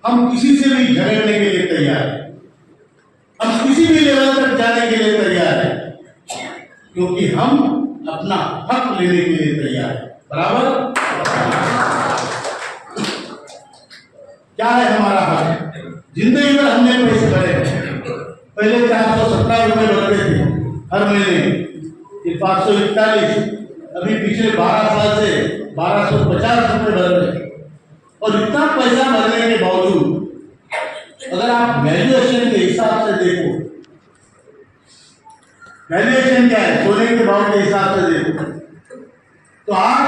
हम किसी से भी झगड़ने के लिए तैयार हैं, हम किसी भी लेवल तक जाने के लिए तैयार हैं, क्योंकि हम अपना हक लेने के लिए तैयार हैं। बराबर क्या है हमारा हक? जिंदगी भर हमने पैसे भरे, पहले 417 रुपये भरते थे हर महीने, फिर 541, अभी पिछले 12 साल से 1250 रुपये भर रहे। और इतना पैसा भरने के बावजूद अगर आप वैल्यूएशन के हिसाब से देखो, वैल्यूएशन क्या है, सोने के भाव के हिसाब से देखो, तो आज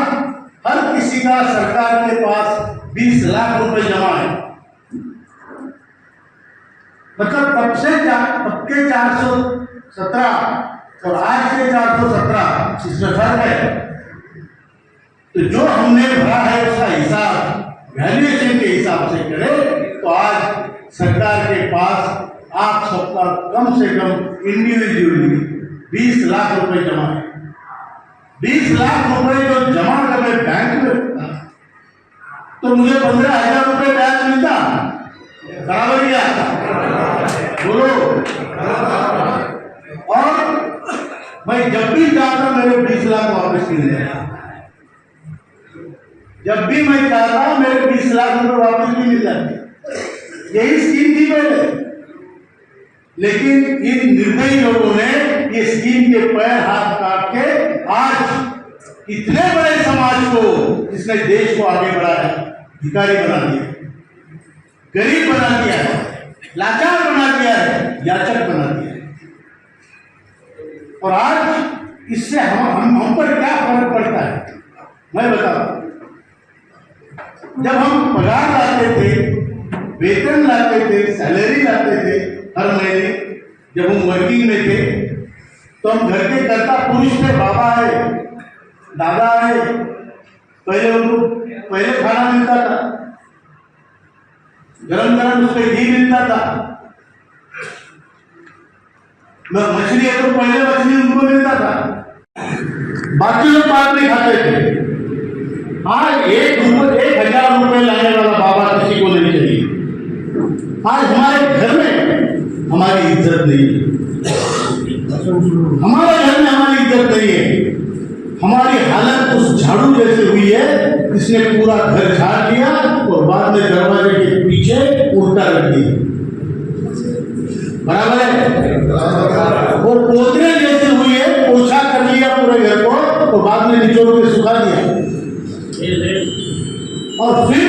हर किसी का सरकार के पास 20 लाख रुपए जमा है। मतलब तब के 417 और आज के 417 इसमें फर्क है। तो जो हमने भरा है उसका हिसाब वैल्यूएशन के हिसाब से करें तो आज सरकार के पास आप सबका कम से कम इंडिविजुअली 20 लाख रुपए जमा है। 20 लाख रुपए जो जमा करने बैंक में, तो मुझे 15,000 रुपए ब्याज मिलता, बराबर क्या बोलो? और मैं जब भी चाहता मेरे 20 लाख वापस मिल जाए, जब भी मैं चाहता मेरे 20 लाख रुपए वापस भी मिल जाते। यही स्कीम थी पहले, लेकिन इन निर्दयी लोगों ने ये स्कीम के पैर हाथ काट के आज इतने बड़े समाज को, जिसने देश को आगे बढ़ाया, भिखारी बना दिया, गरीब बना दिया है, लाचार बना दिया है, याचक बना दिया है। और आज इससे हम पर क्या फर्क पड़ता है मैं बताऊं। जब हम पगार लाते थे, वेतन लाते थे, सैलरी लाते थे हर महीने, जब हम वर्किंग में थे, तो हम घर के कर्ता पुरुष थे, बाबा है, दादा है, पहले खाना मिलता था, गरम गरम उसमें घी मिलता था। मछली है तो पहले मछली उनको मिलता था, बाकी लोग बाद में खाते थे। आज 1,000 रुपए लाने वाला बाबा किसी को नहीं चाहिए। आज हमारे घर में हमारी इज्जत नहीं है, हमारे घर में हमारी इज्जत नहीं है। हमारी हालत उस झाड़ू जैसे हुई है, इसने पूरा घर झाड़ दिया और बाद में दरवाजे के पीछे उल्टा रख दिया। बराबर है? वो पोतरे जैसे हुई है, पोछा कर लिया पूरे घर को तो बाद में निचोड़ के सुखा दिया। और फिर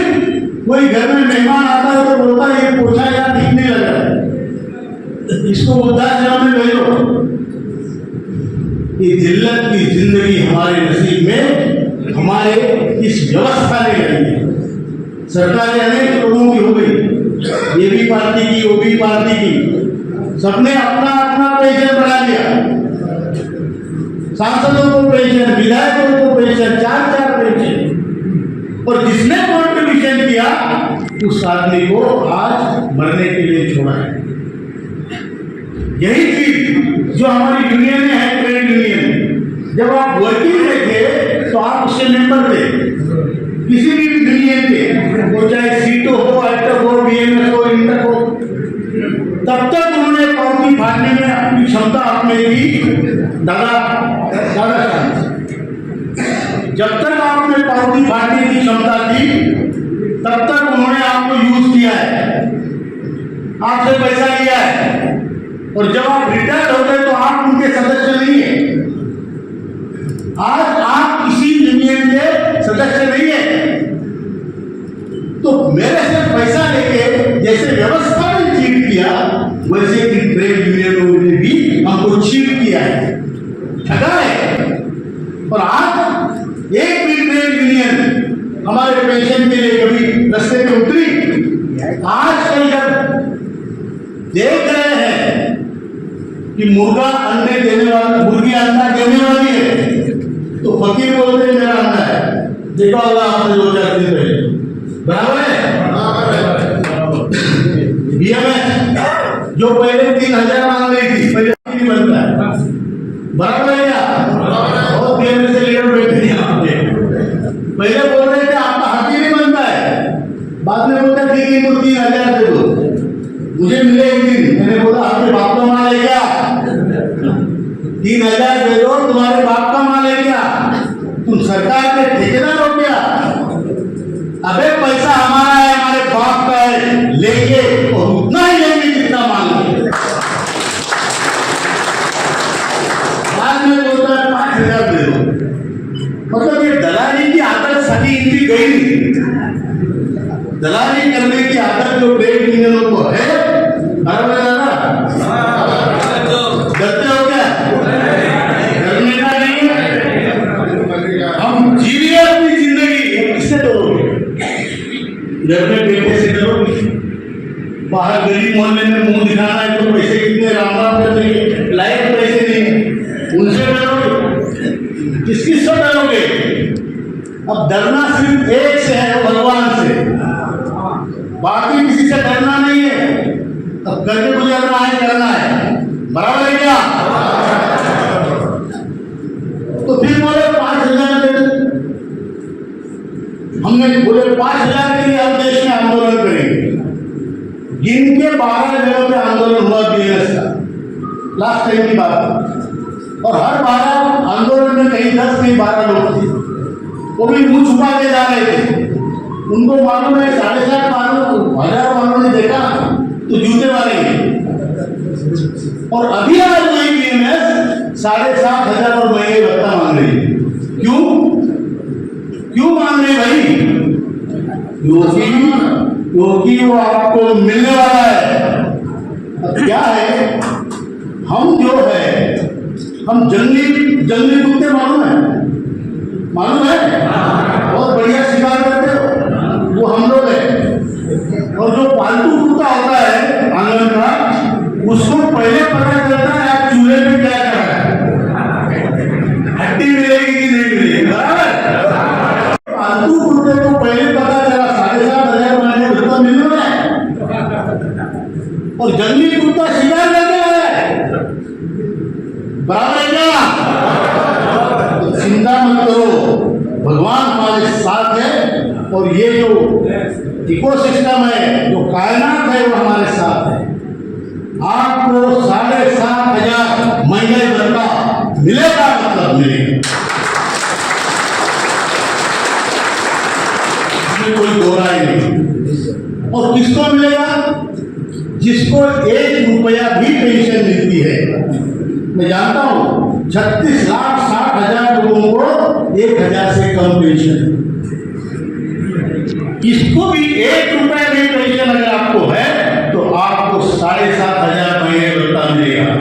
कोई घर में मेहमान आता है तो बोलता है ये पोछा यार दिखने लगा है, इसको वृद्धाश्रम में भेजो। ये जिल्लत की जिंदगी हमारे नसीब में हमारे इस व्यवस्था ने लगी है। सरकारें अनेक लोगों की हो गई, ये भी पार्टी की, वो भी पार्टी की, सबने अपना अपना पेंशन बढ़ा दिया। सांसदों को पेंशन, विधायकों को पेंशन, 4-4 पेंशन। और जिसने कॉन्ट्रीब्यूशन किया उस आदमी को आज मरने के लिए छोड़ा है। यही चीज जो हमारी यूनियन है, ट्रेड यूनियन, जब आप वर्किंग में थे तो आप उसके मेंबर थे, किसी भी यूनियन के, वो चाहे सीटो हो, आइटक हो, बीएमएस हो, इंटक हो, तब तक उन्होंने पार्टी फाड़ने में अपनी क्षमता आपने दी। दादा जब तक आपने पार्टी फाड़ने की क्षमता दी, तब तक उन्होंने आपको यूज किया है, आपसे पैसा लिया है। और जब आप रिटायर हो गए तो आप उनके सदस्य नहीं है। आज आप किसी यूनियन के सदस्य नहीं है, तो मेरे से पैसा लेके जैसे व्यवस्था ने चीट किया, वैसे कि ट्रेड यूनियनों ने भी हमको चीट किया है, ठगा है। और आज एक भी ट्रेड यूनियन हमारे पेंशन के लिए कभी रास्ते में उतरी? आजकल जब देख रहे हैं कि मुर्गा अंडे देने वाला, मुर्गी अंडा देने वाली है, तो फकीर बोलते हैं मेरा अंडा है, देखो अल्लाह आपने 2-4 दिन पहले। बराबर है? बीएमएस जो पहले 3,000 मांग रही थी, पहले नहीं बनता है। बराबर है क्या? बहुत बीएमएस से लीडर बैठे यहाँ पे, पहले बोल रहे थे आपका हाथी नहीं बनता है, बाद में बोलते ठीक है मूर्ति 3000 दे दो। मुझे मिले एक दिन, मैंने बोला आपके बाप का माल है क्या? 3000 दे दो, तुम्हारे बाप का माल है क्या? तुम सरकार के ठेकेदार हो क्या? अबे पैसा हमारा है, हमारे बाप का है, लेके और उतना ही लेंगे जितना मांगे। बाद में बोलता है 5000 दे दो। मतलब ये दलाली की आदत सभी इनकी गई नहीं। दलाली करने की आदत जो ट्रेड यूनियनों को है, बराबर है ना? डरते हो क्या? डरने का नहीं है। हम जी रहे अपनी जिंदगी, किससे डरोगे? घर में बेटे से डरोगे? बाहर गली मोहल्ले में मुंह दिखाना है तो पैसे कितने राम राम कर देंगे, लायक पैसे नहीं, उनसे डरोगे? किसकी से डरोगे? अब डरना सिर्फ एक से है, भगवान से, बाकी किसी से डरना नहीं है। अब करके गुजरना है, करना है, बराबर है क्या? तो फिर बोले 5000 दे दो। हमने बोले 5000 के लिए हम देश में आंदोलन करेंगे। गिन के 12 जगह पे आंदोलन हुआ बीएस का, लास्ट टाइम की बात। और हर 12 आंदोलन में कहीं 10 कहीं 12 लोग थे, वो भी मुंह छुपा के जा रहे थे। उनको मालूम है 7,500 वालों ने देखा तो जूते मारेंगे। और अभी आज वही बीएमएस 7,500 और महीने भत्ता मांग रही है। क्यों क्यों मांग रही भाई? क्योंकि वो आपको मिलने वाला है। अब क्या है, हम जो है, हम जंगली कुत्ते मालूम है? बहुत बढ़िया शिकार करते हो, वो हम लोग है। और जो पालतू कुत्ता होता है आंगन का, उसको पहले पता चलता है आप चूल्हे पे क्या कर रहा है, हड्डी मिलेगी कि नहीं मिलेगी, बराबर? पालतू कुत्ते को पहले पता चला 7,500 महीने भत्ता मिल रहा है, और जंगली कुत्ता शिकार करके आया है, बराबर है क्या? चिंता मत करो, भगवान हमारे साथ है। और ये जो इकोसिस्टम है, जो कायनात है, वो हमारे साथ है। आपको 7,500 महीने भत्ता मिलेगा, मतलब मिलेगा, इसमें कोई दो राय नहीं। और किसको मिलेगा? जिसको 1 रुपया भी पेंशन मिलती है। मैं जानता हूं 36,60,000 लोगों को 1,000 से कम पेंशन। इसको भी 1 रुपया भी पेंशन अगर आपको है तो आपको 7,500 महीने भत्ता मिलेगा।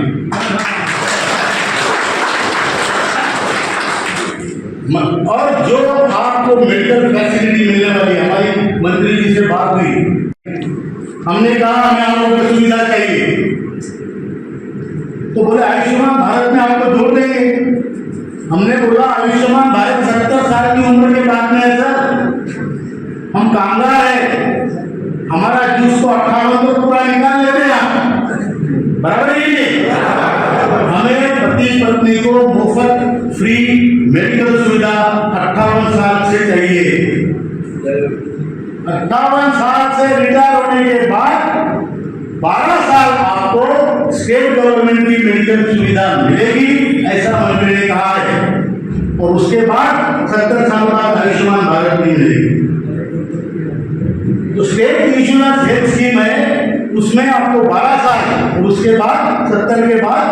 और जो आपको मेडिकल फैसिलिटी मिलने वाली, हमारी मंत्री जी से बात हुई, हमने कहा हमें आरोग्य सुविधा चाहिए, तो बोले आयुष्मान भारत में आपको जोड़ देंगे। हमने बोला आयुष्मान भारत 70 साल की उम्र के बाद में है सर, हम कामगार है, हमारा जूस को 58 तो पूरा निकाल लेते हैं, बराबर है? हमें पति पत्नी को मुफ्त फ्री मेडिकल सुविधा 58 साल से चाहिए। 58 साल से रिटायर होने के बाद 12 साल आपको स्टेट गवर्नमेंट की मेडिकल सुविधा मिलेगी, ऐसा मंत्री ने कहा है। और उसके बाद 70 साल बाद आयुष्मान भारत भी मिलेगी। तो स्टेट इंश्योरेंस हेल्थ स्कीम है, उसमें आपको 12 साल और उसके बाद 70 के बाद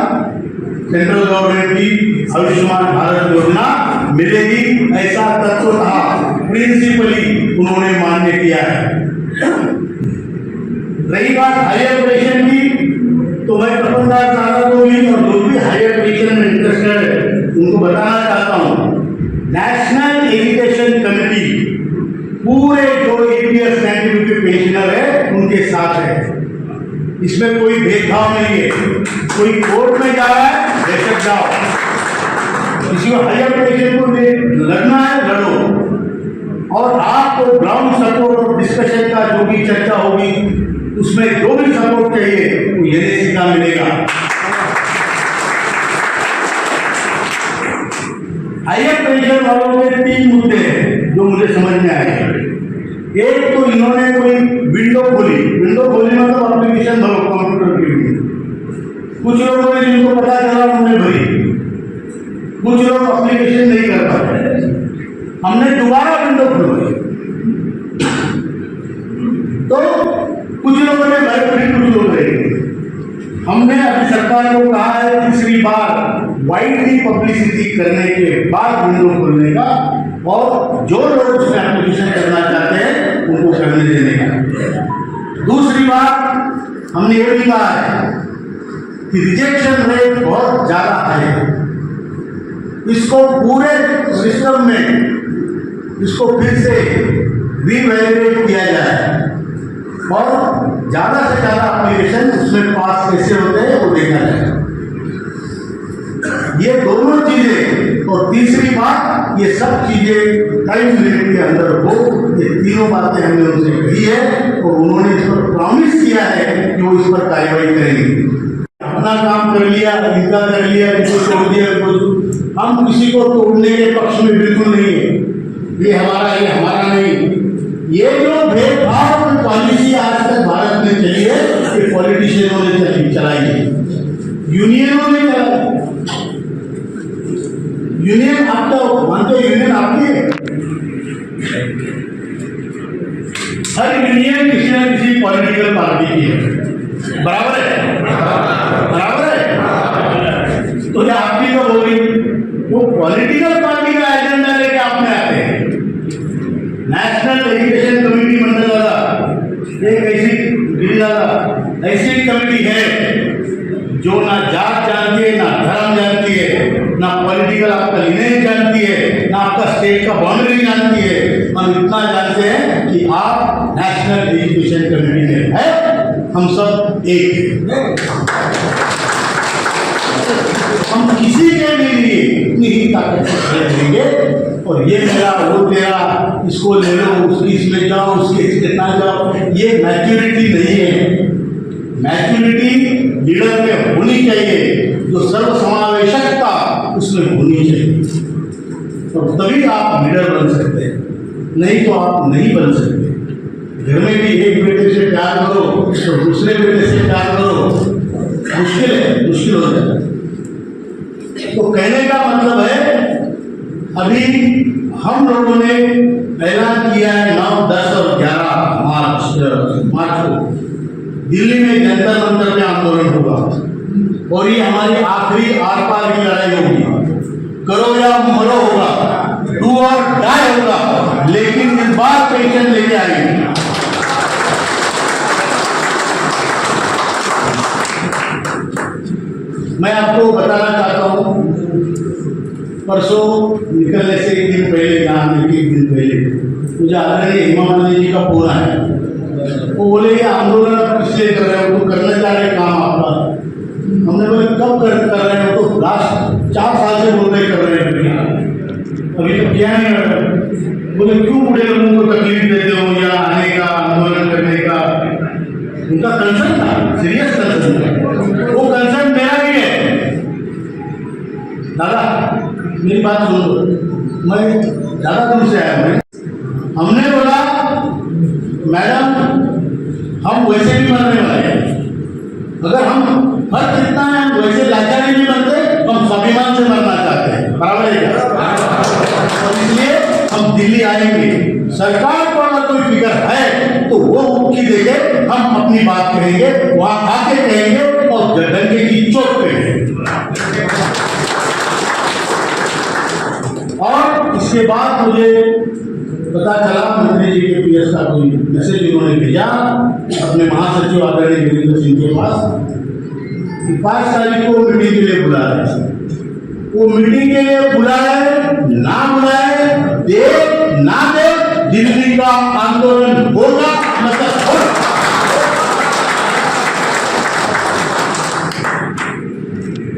सेंट्रल गवर्नमेंट की आयुष्मान भारत योजना मिलेगी, ऐसा तत्वतः प्रिंसिपली उन्होंने मान्य किया है। रही बात हायर एजुकेशन की, तो मैं तपनदार साहब को भी और जो भी हायर एजुकेशन में इंटरेस्टेड है उनको बताना चाहता हूँ, नेशनल एजुकेशन कमेटी पूरे जो ईपीएफ सर्टिफिकेट पेंशनर है उनके साथ है। इसमें कोई भेदभाव नहीं है। कोई कोर्ट में जा रहा है, बेशक जाओ, किसी को हायर एजुकेशन को लड़ना है लड़ो, और आपको ग्राउंड सपोर्ट और डिस्कशन का जो भी चर्चा होगी उसमें जो भी सपोर्ट चाहिए वो एनएसी का मिलेगा। हायर पेंशन वालों के 3 मुद्दे हैं जो मुझे समझ में आए। एक तो इन्होंने कोई विंडो खोली मतलब एप्लीकेशन भरो कंप्यूटर के लिए। कुछ लोगों ने जिनको पता चला उन्होंने भरी, कुछ लोग एप्लीकेशन नहीं कर पाए, हमने दोबारा विंडो खुलवाई। तो कुछ लोगों ने भरी, फिर कुछ लोग रहे। हमने अभी सरकार को कहा है तीसरी बार वाइडली पब्लिसिटी करने के बाद विंडो खोलने का, और जो लोग उसमें एप्लीकेशन करना चाहते हैं उनको करने देने का। दूसरी बात हमने ये भी कहा है कि रिजेक्शन रेट बहुत ज्यादा है, इसको पूरे सिस्टम में इसको फिर से रीवैल्यूएट किया जाए और ज्यादा से ज्यादा एप्लीकेशन उसमें पास कैसे होते हैं वो देखा जाए। ये दोनों चीजें, और तीसरी बात ये सब चीजें टाइम लिमिट के अंदर हो, ये तीनों बातें हमने उनसे कही है और उन्होंने इस पर प्रॉमिस किया है कि वो इस पर कार्रवाई करेंगे। अपना काम कर लिया, इनका कर लिया, इसको तोड़ दिया, हम किसी को तोड़ने के पक्ष में बिल्कुल नहीं है। ये हमारा नहीं। ये जो भेदभाव और पॉलिसी आज तक भारत में चली है, ये पॉलिटिशियनों ने चलाई है, यूनियनों ने चलाई। यूनियन आपका मानते, यूनियन आपकी है। हर यूनियन किसी न किसी पॉलिटिकल पार्टी की है, बराबर है, बराबर है। तो ये आपकी तो हो गई, वो पॉलिटिकल पार्टी का एजेंडा लेके आप में आते हैं। नेशनल एजुकेशन कमेटी मंडल वाला एक ऐसी कमेटी है जो ना जात जानती है, ना धर्म जानती है, ना पॉलिटिकल आपका लिनेज जानती है, ना आपका स्टेट का बाउंड्री जानती है। हम इतना जानते हैं कि आप नेशनल एजुकेशन कमेटी में है, हम सब एक हैं। हम किसी के भी लिए इतनी ही ताकत से देंगे और ये मेरा वो तेरा, इसको ले लो, उसकी इसमें जाओ, उसके कितना जाओ, ये मैच्योरिटी नहीं है। मैच्योरिटी लीडर में होनी चाहिए, जो सर्वसमावेशकता उसमें होनी चाहिए, और तभी आप लीडर बन सकते हैं, नहीं तो आप नहीं बन सकते। घर में भी एक बेटे से प्यार करो तो दूसरे बेटे से प्यार करो, मुश्किल हो जाता है। तो कहने का मतलब है, अभी हम लोगों ने ऐलान किया है 9, 10 और 11 मार्च को दिल्ली में जंतर मंतर में आंदोलन होगा, और ये हमारी आखिरी आर पार की लड़ाई होगी। करो या मरो होगा, डू और डाई होगा, लेकिन इस बार पेंशन लेके आएंगे। मैं आपको बताना चाहता हूँ, परसों निकलने से एक दिन पहले, एक दिन पहले मुझे आदरणीय हेमा मालिनी जी का फोन आया। वो बोले ये आंदोलन किसलिए कर रहे हो, तो करना चाह रहे काम आपका। हमने बोले कब कर रहे हो, तो लास्ट 4 साल से बोल रहे कर रहे हैं, अभी तो किया नहीं। बोले क्यों बूढ़े लोगों को तकलीफ देते हो या आने का, आंदोलन करने का। उनका कंसर्न था, सीरियस कंसर्न था। वो कंसर्न मेरा भी है। दादा मेरी बात सुन लो, मैं ज़्यादा दूर से आया हूँ। हमने बोला मैडम हम वैसे भी मरने वाले हैं, अगर हम फर्क इतना है, हम वैसे लाचारी नहीं बनते, हम स्वाभिमान से मरना चाहते हैं, बराबर है क्या? और इसलिए हम दिल्ली आएंगे। सरकार को अगर कोई फिक्र है तो वो मुक्ति देंगे, हम अपनी बात कहेंगे, वहां आके कहेंगे और डंके की चोट कहेंगे। और इसके बाद मुझे पता चला, मंत्री जी के पीएस का कोई मैसेज उन्होंने भेजा अपने महासचिव आदरणीय वीरेंद्र सिंह के पास कि 5 तारीख को मीटिंग के लिए बुला रहे हैं। वो मीटिंग के लिए बुलाए ना बुलाए, दे ना दे, दिल्ली का आंदोलन होगा, मतलब होगा।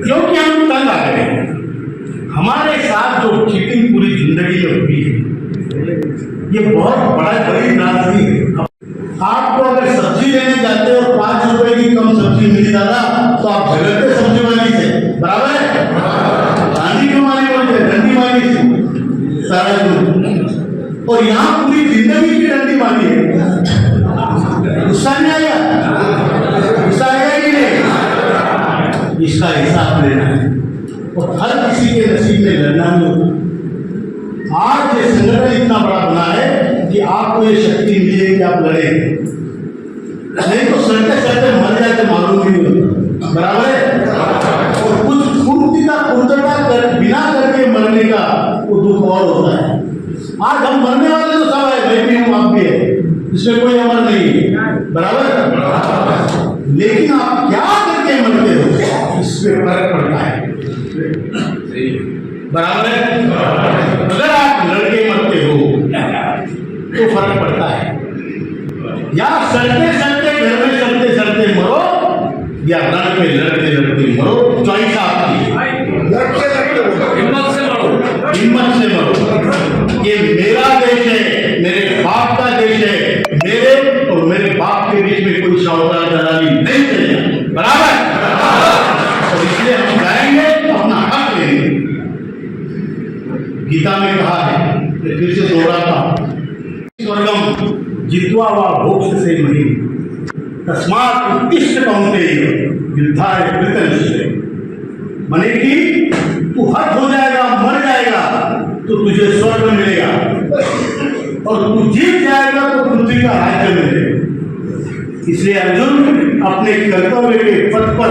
क्योंकि हम तंग आ गए, हमारे साथ जो चीटिंग पूरी जिंदगी में हुई है, ये बहुत बड़ी त्रासदी है। आपको अगर सब्जी लेने जाते हो, 5 रुपए की कम सब्जी मिली दादा, तो आप झगड़ते सब्जी वाली से, बराबर है? गांधी क्यों मारी बोलते, डंडी मारी से सारा। और यहाँ पूरी जिंदगी की डंडी मार दिए, गुस्सा नहीं आया? गुस्सा आया कि नहीं? इसका हिसाब लेना है और हर किसी के नसीब में लड़ना नहीं होता। आज ये संगठन इतना बड़ा बना है कि आपको ये शक्ति मिली है कि आप लड़े, नहीं तो सड़ते सड़ते मर जाते मालूम नहीं होता। बराबर है? और कुछ फुर्ती का फुर्तटा कर बिना करके मरने का वो दुख और होता है। आज हम मरने वाले तो सब है, मैं भी हूँ, आप भी है, इसमें कोई अमर नहीं है। बराबर? लेकिन आप क्या करके मरते हो इसमें फर्क पड़ता है। बराबर है? अगर आप लड़के मरते हो तो फर्क पड़ता है, या सड़ते सड़ते घर में सड़ते सड़ते मरो, या रण में लड़ते लड़ते मरो, चॉइस आपकी। हिम्मत से मरो, हिम्मत से मरो। ये मेरा देश है, मेरे बाप का देश है, मेरे और मेरे बाप के बीच में कोई सौदा दलाली नहीं चलेगा। बराबर? और इसलिए हम जाएंगे अपना हक लेंगे। गीता में कहा है, फिर से दोहराता हूं, स्वर्गम जित्वा वा भोक्ष से मही तस्मात् उत्तिष्ठ कौन्तेय युद्धाय कृतनिश्चय। माने कि तू हट हो जाएगा, मर जाएगा तो तुझे स्वर्ग मिलेगा, और तू जीत जाएगा तो पृथ्वी का राज्य मिलेगा। इसलिए अर्जुन अपने कर्तव्य के पथ पर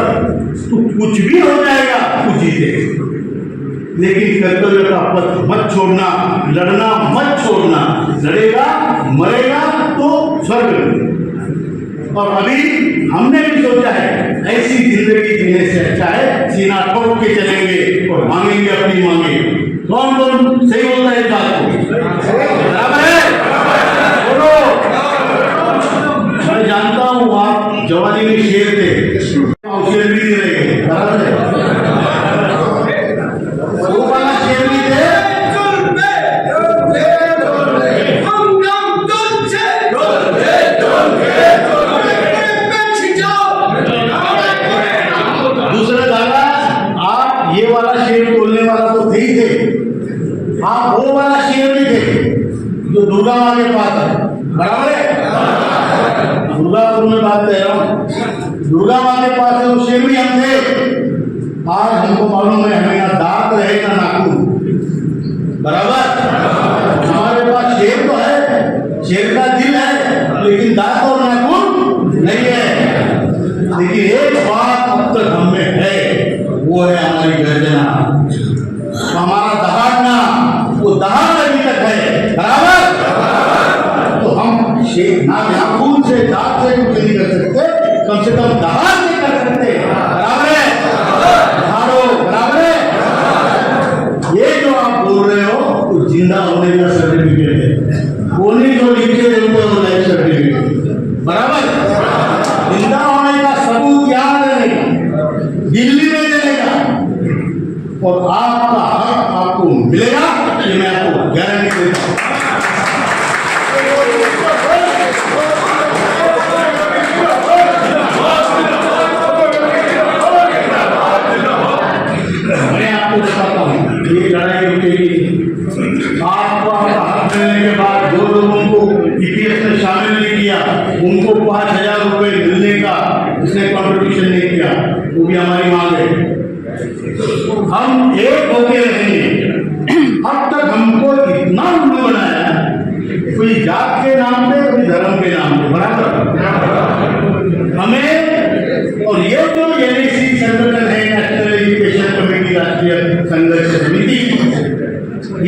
तू कुछ भी हो जाएगा तू जीतेगा, लेकिन कर्तव्य का पथ मत छोड़ना, लड़ना मत छोड़ना। लड़ेगा मरेगा तो स्वर्ग। और अभी हमने भी सोचा है ऐसी जिंदगी जीने से अच्छा है सीना ठोक के चलेंगे और मांगेंगे अपनी मांगे। कौन कौन सही बोलता है इस बात को? बराबर है? बोलो। मैं जानता हूँ आप जवानी में शेर थे, शेर भी नहीं रहे। बराबर है? आप वो वाला शेर भी थे जो दुर्गा माँ के पास है। बराबर है? दुर्गापुर में बात कर रहा हूँ, दुर्गा माँ के पास है, वो शेर भी हम थे। आज हमको मालूम है हमें ना दांत रहे ना नाखून। बराबर? हमारे पास शेर तो है, शेर का दिल है, लेकिन दांत और नाखून नहीं है। लेकिन एक बात अब तक हम में है, वो है हमारी गर्जना, हमारा दहाड़ना। वो दहाड़ अभी तक है। बराबर? तो हम शेर ना नाखून से दांत से कुछ नहीं कर सकते, कम से कम दहाड़ से कर सकते। बराबर है? दहाड़ो। बराबर है? ये जो आप बोल रहे हो वो जिंदा होने का सर्टिफिकेट है, वो नहीं जो लिख के देते हो लाइफ सर्टिफिकेट। बराबर? जिंदा होने का सबूत यहाँ देने का, दिल्ली में देने का, और आपका हक आपको मिलेगा, ये मैं आपको गारंटी देता हूं। मैं आपको बताता हूँ ये लड़ाई रुकेगी। आपको आपका हक मिलने के बाद जो लोगों को ईपीएफ में शामिल नहीं किया उनको 5,000 रुपए मिलने का जिसने कॉन्ट्रीब्यूशन नहीं किया, वो भी हमारी मांग है। हम एक होके रहेंगे। अब तक हमको इतना उल्लू बनाया, कोई जात के नाम पे, कोई धर्म के नाम पे। बराबर? हमें और ये जो एनएसी संगठन है, नेशनल एजुकेशन कमेटी, राष्ट्रीय संघर्ष समिति,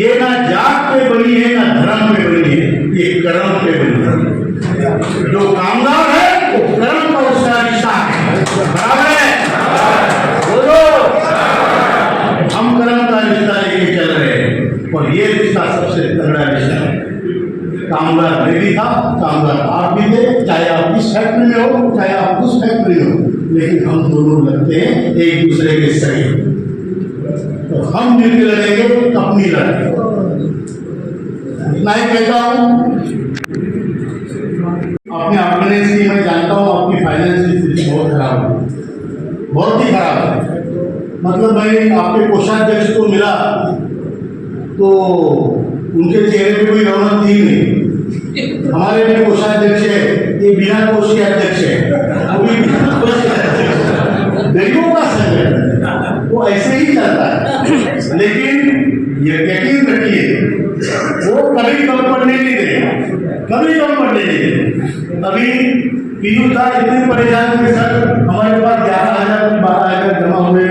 ये ना जात पे बनी है ना धर्म पे बनी है, ये कर्म पे बनी है। जो कामगार है वो कर्म का उसका रिश्ता है। बराबर है? बोलो। हम कर्म का रिश्ता लेके चल रहे हैं और ये रिश्ता सबसे तगड़ा रिश्ता है। कामगार मैं भी था, कामगार आप भी थे, चाहे आप इस फैक्ट्री में हो चाहे आप उस फैक्ट्री में हो, लेकिन हम दोनों लगते हैं एक दूसरे के सही। तो हम मिलकर लड़ेंगे अपनी लड़ाई। इतना ही कहता हूँ। अपने ऑर्गेनाइज की मैं जानता हूँ आपकी फाइनेंस की स्थिति बहुत खराब है, बहुत ही खराब है। मतलब मैं आपके कोषाध्यक्ष को मिला तो उनके चेहरे पे कोई रौनक थी नहीं। हमारे भी कोषाध्यक्ष है, ये बिना कोष के अध्यक्ष है, वो भी बिना कोष के अध्यक्ष है। गरीबों का संगठन वो ऐसे ही चलता है, लेकिन ये यकीन रखिए वो कभी कम पड़ने नहीं देगा, कभी कम पड़ने नहीं देगा। अभी पीयूष दा इतने परेशान थे सर, हमारे पास 11,000 12,000 जमा हुए,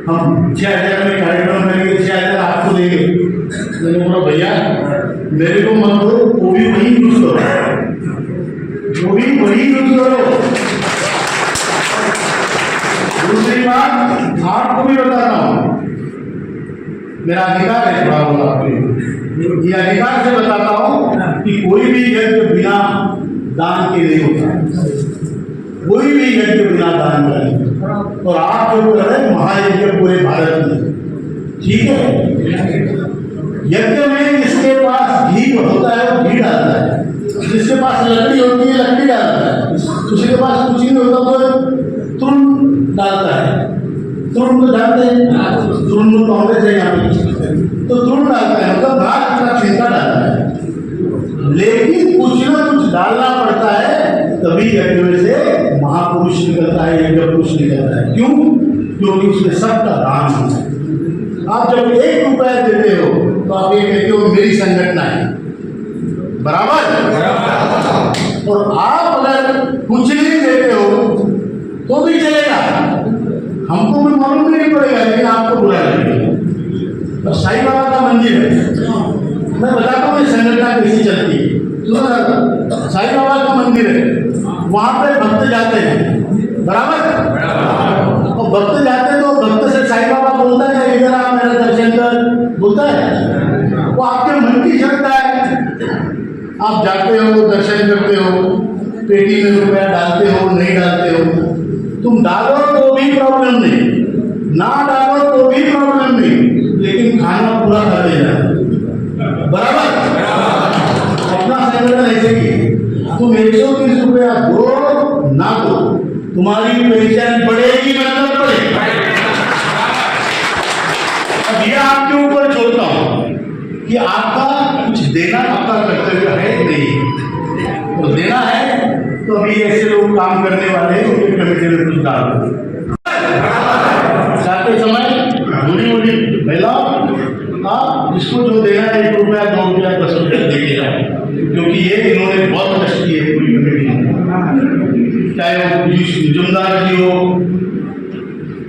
हम 6,000 में कार्यक्रम करेंगे, 6,000 आपको देंगे। मैंने बोला भैया मेरे को मत दो, वो भी वही यूज करो, वो भी वही यूज करो। दूसरी बात आपको भी बताता हूँ, मेरा अधिकार है थोड़ा बोला आपको, ये अधिकार से बताता हूँ कि कोई भी यज्ञ बिना दान के नहीं होता, कोई भी यज्ञ बिना दान का नहीं। और आप जो कर रहे हैं महायज्ञ पूरे भारत में, ठीक है। यज्ञ में जिसके पास घी होता है वो घी डालता है, जिसके पास लकड़ी होती है लकड़ी डालता है, किसी के पास कुछ नहीं होता तो तुरंत डालता है। तुरंत तो डालते हैं, तुरंत तो कांग्रेस है यहाँ पे, तो तुरंत डालता है, मतलब रात का छिलका डालता है। लेकिन कुछ ना कुछ डालना पड़ता है, तभी यज्ञ में से महापुरुष निकलता है, यज्ञ पुरुष निकलता है। क्यों? क्योंकि उसमें सबका दान होता है। आप जब 1 रुपया देते हो तो आप ये कहते हो मेरी संगठन है, बराबर। और आप अगर कुछ नहीं देते हो तो भी चलेगा, हमको भी मालूम नहीं पड़ेगा, लेकिन आपको बुरा लगेगा। तो साईं बाबा का मंदिर है, मैं बताता हूँ ये संगठन कैसी चलती है। साईं बाबा का मंदिर है, वहाँ पे भक्त जाते हैं, बराबर। और भक्त जाते हैं तो भक्त से साईं बाबा बोलता है इधर आप मेरा दर्शन कर, बोलता है। वो आपके मन की श्रद्धा है, आप जाते हो, दर्शन करते हो, पेटी में रुपया डालते हो, नहीं डालते हो, तुम डालो तो भी प्रॉब्लम नहीं, ना डालो तो भी प्रॉब्लम नहीं, लेकिन खाना पूरा कर देना, बराबर। अपना संगठन ऐसे ही, तुम 130 रुपया दो ना दो, तुम्हारी पहचान बढ़ेगी मतलब बढ़ेगी। अब ये आपके ऊपर छोड़ता हूं कि आपका कुछ देना आपका कर्तव्य है नहीं, तो देना है तो अभी ऐसे लोग काम करने वाले उनके कमेटी में कुछ डाल जाते समय बुरी बुरी पहला आप जिसको जो देना है 1 रुपया 2 रुपया 10 रुपया देके जाओ, क्योंकि ये इन्होंने बहुत कष्ट किए पूरी कमेटी में, चाहे वो जुमदार जी हो,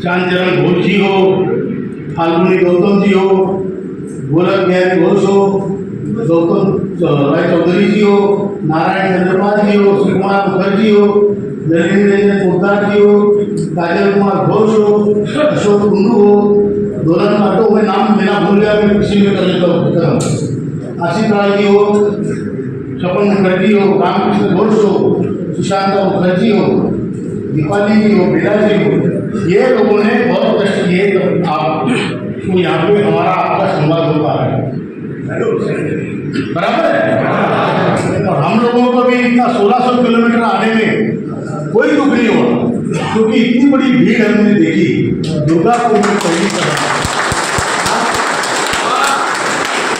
चांदचरण घोष जी हो, फाल्गुनी गौतम जी हो, गोलक बिहारी घोष हो, गौतम राय चौधरी जी हो, नारायण चंद्रपाल जी हो, श्री कुमार मुखर्जी हो, नरेंद्र रंजन पोद्दार जी हो, काजल कुमार घोष हो, अशोक कुंडू हो, दोलन माटो, मैं नाम लेना भूल गया, मैं किसी में कर लेता हूँ, आशिक राय जी हो, स्वपन मुखर्जी हो, रामकृष्ण घोष हो, सुशांत मुखर्जी हो, दीपाली जी हो, बेला जी हो, ये लोगों ने बहुत कष्ट किए। तो आपको यहाँ पे हमारा आपका संवाद होता है, बराबर है। और हम लोगों को भी इतना 1600 किलोमीटर आने में कोई दुख नहीं हुआ, क्योंकि इतनी बड़ी भीड़ हमने देखी दुर्गापुर में पहली तरह।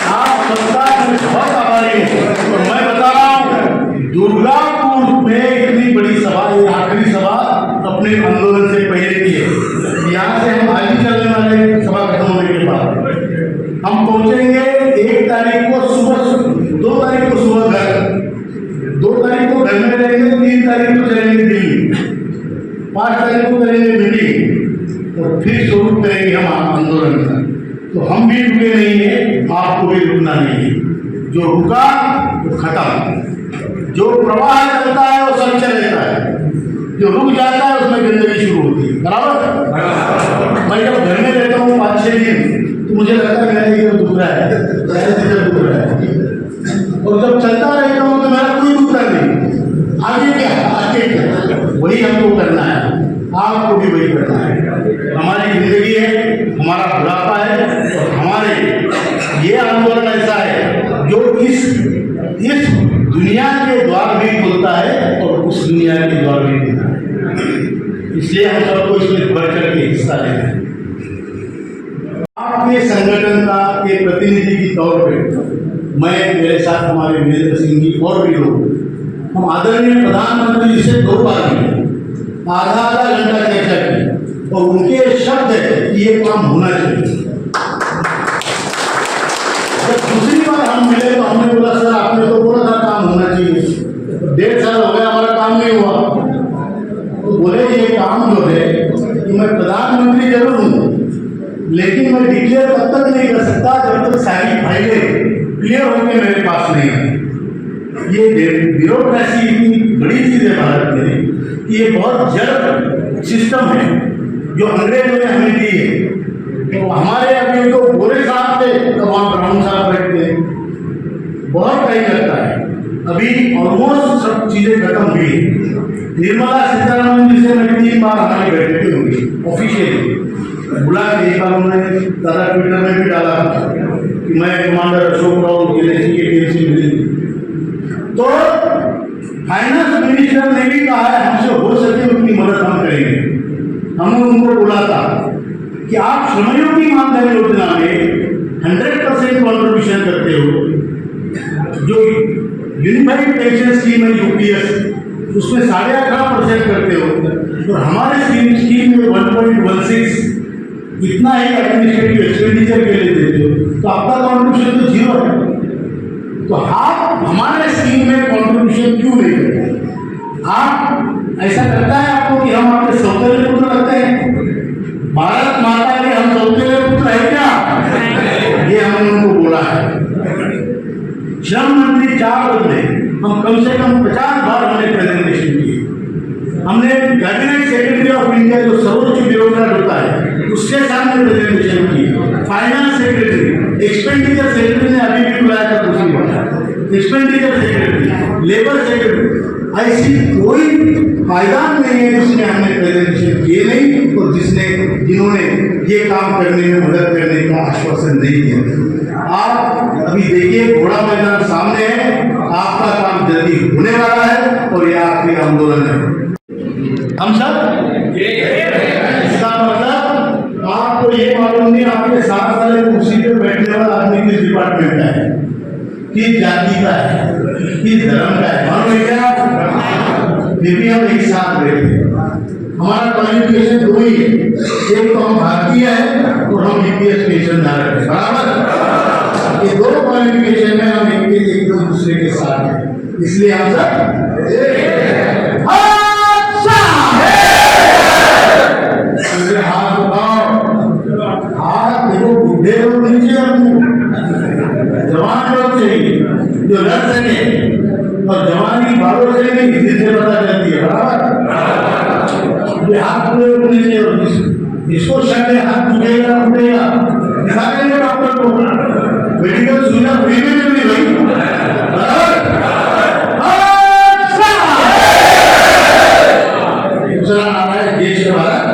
आप सबका बहुत आभारी हूँ। और मैं बता रहा हूँ दुर्गापुर में इतनी बड़ी सभा, ये आखिरी सभा अपने आंदोलन से पहले की है। यहाँ से हम आगे चलने वाले सभा खत्म होने के बाद हम पहुंचेंगे 1 तारीख को सुबह, 2 तारीख को सुबह घर, 2 तारीख को घर में रहेंगे, 3 तारीख को चलेंगे दिल्ली, 5 तारीख को करेंगे मीटिंग और फिर शुरू करेंगे हम आंदोलन का। तो हम भी रुके नहीं है, आपको भी रुकना नहीं है। जो रुका वो खत्म, जो प्रवाह चलता है वो सब चलता है, जो रुक जाता है उसमें गंदगी शुरू होती है, बराबर। मैं जब घर में रहता हूँ 5-6 दिन तो मुझे लगता है मेरा ये दुख रहा है, दुख रहा है, और जब चलता रहता हूँ तो मेरा कोई दुख नहीं, आगे क्या आगे क्या, वही हमको करना है, आपको भी वही करना है। हमारी जिंदगी है, हमारा बुढ़ापा है, और हमारे ये आंदोलन ऐसा है जो इस दुनिया के द्वार भी खोलता है और उस दुनिया के द्वार भी देता है। इसलिए हम सबको इसमें बढ़ चढ़ के हिस्सा लेना है। आपके संगठन का एक प्रतिनिधि के तौर पे मैं, मेरे साथ हमारे वीरेंद्र सिंह जी और भी लोग, हम आदरणीय प्रधानमंत्री जी से 2 बार मिले, आधा घंटा चर्चा की और उनके शब्द है कि ये काम होना चाहिए। जब दूसरी बार हम मिले तो हमने बोला सर आपने तो बोला था काम होना चाहिए, 1.5 साल हो गया हमारा काम नहीं हुआ। तो बोले ये काम जो है कि मैं प्रधानमंत्री जरूर हूँ, लेकिन मैं डिक्लेयर तब तक नहीं कर सकता जब तक सारी फाइलें क्लियर होकर मेरे पास नहीं आती। ये ब्यूरोक्रेसी इतनी बड़ी चीज है भारत में कि ये बहुत जड़ सिस्टम है जो अंग्रेजों ने हमें दी है। तो हमारे अभी तो गोरे साहब थे तो वहाँ ब्राउन साहब बैठते हैं, बहुत टाइम लगता है। अभी ऑलमोस्ट सब चीजें खत्म हुई। निर्मला सीतारमण जी से मैं 3 बार हमारी बैठकें होंगी ऑफिशियली बुला के। एक बार उन्होंने दादा ट्विटर में भी डाला कि मैं कमांडर अशोक राव एलआईसी के टीम से मिली। तो फाइनेंस मिनिस्टर ने भी कहा है हमसे हो सके उनकी मदद हम करेंगे। हमने उनको बोला था कि आप श्रमयोगी मानधन योजना में 100% कॉन्ट्रीब्यूशन करते हो, जो यूनिफाइड पेंशन स्कीम है यूपीएस, उसमें 18.5% करते हो और हमारे स्कीम में 1.16 इतना ही एडमिनिस्ट्रेटिव एक्सपेंडिचर के लिए देते हो, तो आपका कॉन्ट्रीब्यूशन तो 0 है। तो आप हमारे स्कीम में कॉन्ट्रीब्यूशन क्यों नहीं करते? आप ऐसा करता है आपको कि हम आपके सौतेले पुत्र लगते हैं? भारत माता के हम सौतेले पुत्र है क्या? ये हमने उनको बोला है। श्रम मंत्री 4 बदले, हम कम से कम 50 बार हमने प्रेजेंटेशन की। हमने कैबिनेट सेक्रेटरी ऑफ इंडिया जो सर्वोच्च ब्यूरोक्रेट होता है उसके सामने प्रेजेंटेशन की। फाइनेंस सेक्रेटरी, एक्सपेंडिचर सेक्रेटरी ने अभी भी बुलाया था दूसरी बार, एक्सपेंडिचर सेक्रेटरी, लेबर सेक्रेटरी, ऐसी कोई पायदान नहीं है जिसने हमने प्रेजेंटेशन किए नहीं और जिन्होंने ये काम करने में मदद करने का आश्वासन नहीं दिया। आप अभी देखिए घोड़ा मैदान सामने है, आपका काम जल्दी होने वाला है और यह आखिरी आंदोलन है। हम सब इसका मतलब आपको ये मालूम नहीं आपके साथ वाले कुर्सी पे बैठने वाला आदमी किस डिपार्टमेंट का है, किस जाति का है, किस धर्म का है, मालूम है क्या? फिर भी हम एक साथ बैठे। हमारा क्वालिफिकेशन 2 ही है, एक तो हम भारतीय है और हम यूपीएस पेंशनधारक है, बराबर। ये 2 क्वालिफिकेशन में हम एक दूसरे के साथ हैं, इसलिए हम सब हाथ उठाओ, हाथ देखो, बुढ़े लोग नीचे, जवान लोग चाहिए जो लड़ सके और जवान की बातों से नहीं किसी से पता चलती है, बराबर। हाथ पूरे उठने से और जिसको शक है हाथ उठेगा उठेगा, दिखा देंगे डॉक्टर को, मेडिकल सुविधा फ्री में मिल रही बराबर। दूसरा नाम है देश का भारत,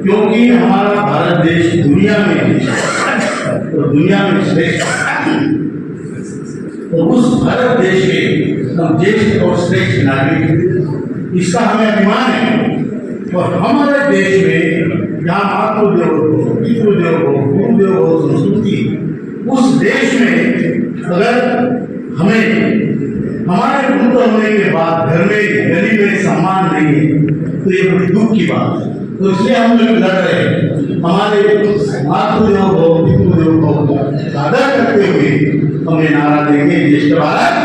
क्योंकि हमारा भारत देश दुनिया में और दुनिया में श्रेष्ठ, और उस भारत देश के हम ज्येष्ठ और श्रेष्ठ नागरिक, इसका हमें अभिमान है। और हमारे देश में जहाँ मातृउद्योग हो, पितृउद्योग हो, भूउद्योग हो, संस्कृति, उस देश में अगर हमें हमारे मुक्त होने के बाद घर में गली में सम्मान नहीं है तो ये बड़ी दुख की बात है। तो इसलिए हम लोग लड़ रहे हैं, हमारे मातृउद्योग हो, पितृउद्योग हो आदर करते हुए हमें नारा देंगे, देश का भारत